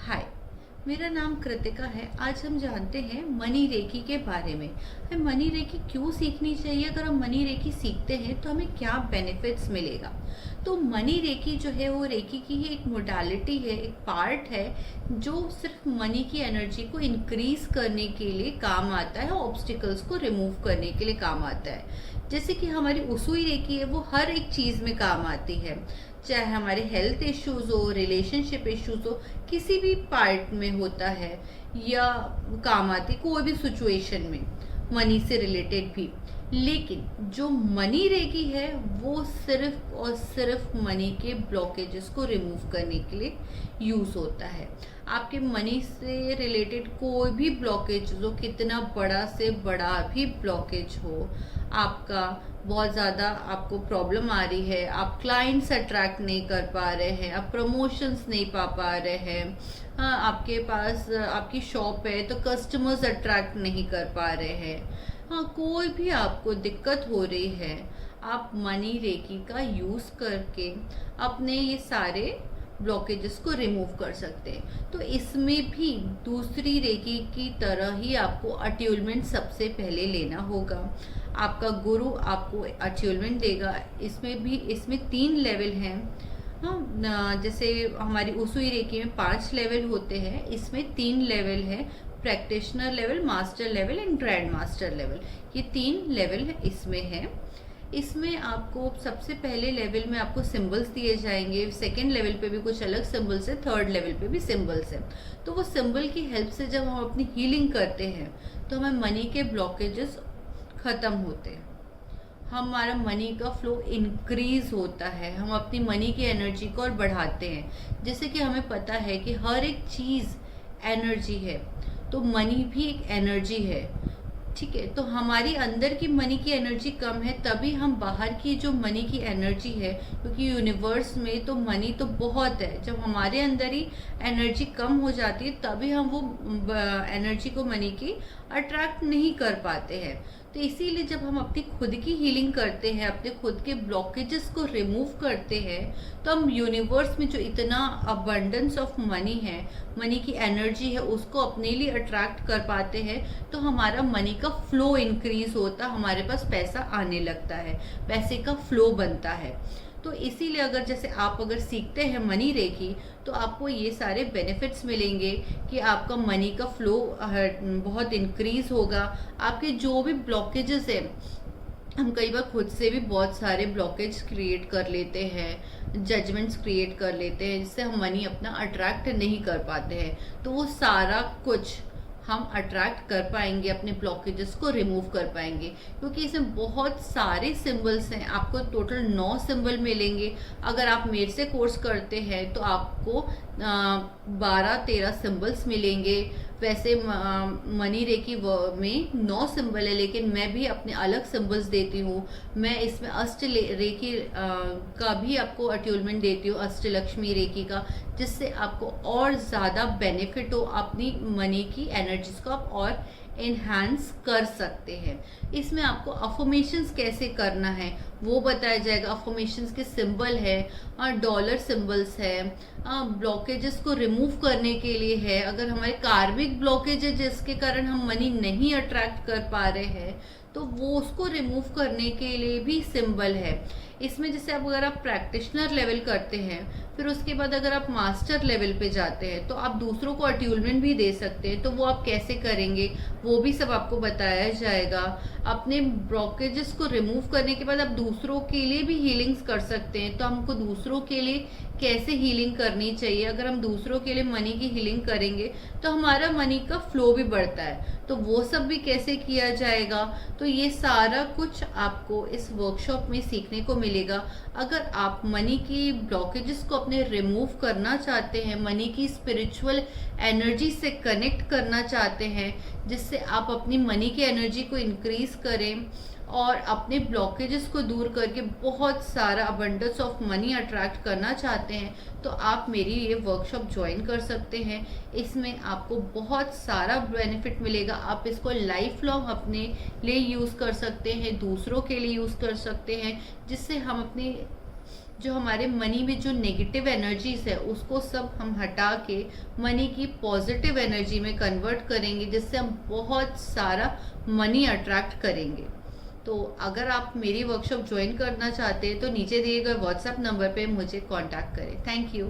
हाय, मेरा नाम कृतिका है। आज हम जानते हैं मनी रेकी के बारे में। हमें मनी रेकी क्यों सीखनी चाहिए? अगर हम मनी रेकी सीखते हैं तो हमें क्या बेनिफिट्स मिलेगा? तो मनी रेकी जो है वो रेकी की ही एक मोडालिटी है, एक पार्ट है जो सिर्फ मनी की एनर्जी को इंक्रीज करने के लिए काम आता है, ऑब्स्टिकल्स को रिमूव करने के लिए काम आता है। जैसे कि हमारी उसुई रेकी है, वो हर एक चीज़ में काम आती है, चाहे हमारे हेल्थ इश्यूज हो, रिलेशनशिप इश्यूज हो, किसी भी पार्ट में होता है या काम आती कोई भी सिचुएशन में, मनी से रिलेटेड भी। लेकिन जो मनी रेकी है वो सिर्फ और सिर्फ मनी के ब्लॉकेजेस को रिमूव करने के लिए यूज होता है। आपके मनी से रिलेटेड कोई भी ब्लॉकेज हो, कितना बड़ा से बड़ा भी ब्लॉकेज हो, आपका बहुत ज़्यादा आपको प्रॉब्लम आ रही है, आप क्लाइंट्स अट्रैक्ट नहीं कर पा रहे हैं, आप प्रमोशंस नहीं पा रहे हैं, हाँ, आपके पास आपकी शॉप है तो कस्टमर्स अट्रैक्ट नहीं कर पा रहे हैं, हाँ, कोई भी आपको दिक्कत हो रही है, आप मनी रेकी का यूज़ करके अपने ये सारे ब्लॉकेजेस को रिमूव कर सकते हैं। तो इसमें भी दूसरी रेकी की तरह ही आपको अट्यूलमेंट सबसे पहले लेना होगा। आपका गुरु आपको अट्यूलमेंट देगा। इसमें 3 लेवल हैं। हाँ, जैसे हमारी उसुई रेकी में 5 लेवल होते हैं, इसमें 3 लेवल है, practitioner level, master level and grand master level. ये 3 लेवल इसमें है। इसमें आपको सबसे पहले लेवल में आपको सिंबल्स दिए जाएंगे, सेकेंड लेवल पे भी कुछ अलग सिंबल्स है, थर्ड लेवल पे भी सिंबल्स है। तो वो सिंबल की हेल्प से जब हम अपनी हीलिंग करते हैं तो हमें मनी के ब्लॉकेजेस खत्म होते हैं, हमारा मनी का फ्लो इंक्रीज होता है, हम अपनी मनी की एनर्जी को और बढ़ाते हैं। जैसे कि हमें पता है कि हर एक चीज़ एनर्जी है, तो मनी भी एक एनर्जी है, ठीक है। तो हमारी अंदर की मनी की एनर्जी कम है, तभी हम बाहर की जो मनी की एनर्जी है, क्योंकि यूनिवर्स में तो मनी तो बहुत है, जब हमारे अंदर ही एनर्जी कम हो जाती है तभी हम वो एनर्जी को, मनी की, अट्रैक्ट नहीं कर पाते हैं। तो इसीलिए जब हम अपनी खुद की हीलिंग करते हैं, अपने खुद के ब्लॉकेजेस को रिमूव करते हैं, तो हम यूनिवर्स में जो इतना अबंडेंस ऑफ मनी है, मनी की एनर्जी है, उसको अपने लिए अट्रैक्ट कर पाते हैं। तो हमारा मनी का फ्लो इंक्रीज होता, हमारे पास पैसा आने लगता है, पैसे का फ्लो बनता है। तो इसीलिए अगर सीखते हैं मनी रेकी तो आपको ये सारे बेनिफिट्स मिलेंगे कि आपका मनी का फ्लो बहुत इंक्रीज होगा। आपके जो भी ब्लॉकेजेस हैं, हम कई बार खुद से भी बहुत सारे ब्लॉकेज क्रिएट कर लेते हैं, जजमेंट्स क्रिएट कर लेते हैं, जिससे हम मनी अपना अट्रैक्ट नहीं कर पाते हैं। तो वो सारा कुछ हम अट्रैक्ट कर पाएंगे, अपने ब्लॉकेजेस को रिमूव कर पाएंगे, क्योंकि इसमें बहुत सारे सिंबल्स हैं। आपको टोटल 9 सिंबल मिलेंगे। अगर आप मेरे से कोर्स करते हैं तो आपको 12-13 सिंबल्स मिलेंगे। वैसे मनी रेकी में 9 सिंबल है, लेकिन मैं भी अपने अलग सिंबल्स देती हूँ। मैं इसमें अष्ट रेकी का भी आपको अट्यूलमेंट देती हूँ, अष्टलक्ष्मी रेकी का, जिससे आपको और ज़्यादा बेनिफिट हो, अपनी मनी की एनर्जीज को आप और इन्हांस कर सकते हैं। इसमें आपको अफर्मेशंस कैसे करना है वो बताया जाएगा। अफर्मेशंस के सिंबल है, डॉलर सिंबल्स है, ब्लॉकेजेस को रिमूव करने के लिए है। अगर हमारे कार्मिक ब्लॉकेज है जिसके कारण हम मनी नहीं अट्रैक्ट कर पा रहे हैं, तो वो उसको रिमूव करने के लिए भी सिंबल है। इसमें जैसे अगर आप प्रैक्टिशनर लेवल करते हैं, फिर उसके बाद अगर आप मास्टर लेवल पे जाते हैं तो आप दूसरों को अट्यूलमेंट भी दे सकते हैं। तो वो आप कैसे करेंगे वो भी सब आपको बताया जाएगा। अपने ब्लॉकेजेस को रिमूव करने के बाद आप दूसरों के लिए भी हीलिंग्स कर सकते हैं। तो हमको दूसरों के लिए कैसे हीलिंग करनी चाहिए, अगर हम दूसरों के लिए मनी की हीलिंग करेंगे तो हमारा मनी का फ्लो भी बढ़ता है, तो वो सब भी कैसे किया जाएगा। तो ये सारा कुछ आपको इस वर्कशॉप में सीखने को मिलेगा। अगर आप मनी की ब्लॉकेजेस को अपने रिमूव करना चाहते हैं, मनी की स्पिरिचुअल एनर्जी से कनेक्ट करना चाहते हैं, जिससे आप अपनी मनी की एनर्जी को इंक्रीज करें और अपने ब्लॉकेजेस को दूर करके बहुत सारा अबंडेंस ऑफ मनी अट्रैक्ट करना चाहते हैं, तो आप मेरी ये वर्कशॉप ज्वाइन कर सकते हैं। इसमें आपको बहुत सारा बेनिफिट मिलेगा। आप इसको लाइफ लॉन्ग अपने लिए यूज़ कर सकते हैं, दूसरों के लिए यूज़ कर सकते हैं, जिससे हम अपनी जो हमारे मनी में जो नेगेटिव एनर्जीज है उसको सब हम हटा के मनी की पॉजिटिव एनर्जी में कन्वर्ट करेंगे, जिससे हम बहुत सारा मनी अट्रैक्ट करेंगे। तो अगर आप मेरी वर्कशॉप ज्वाइन करना चाहते हैं तो नीचे दिए गए व्हाट्सएप नंबर पे मुझे कांटेक्ट करें। Thank you.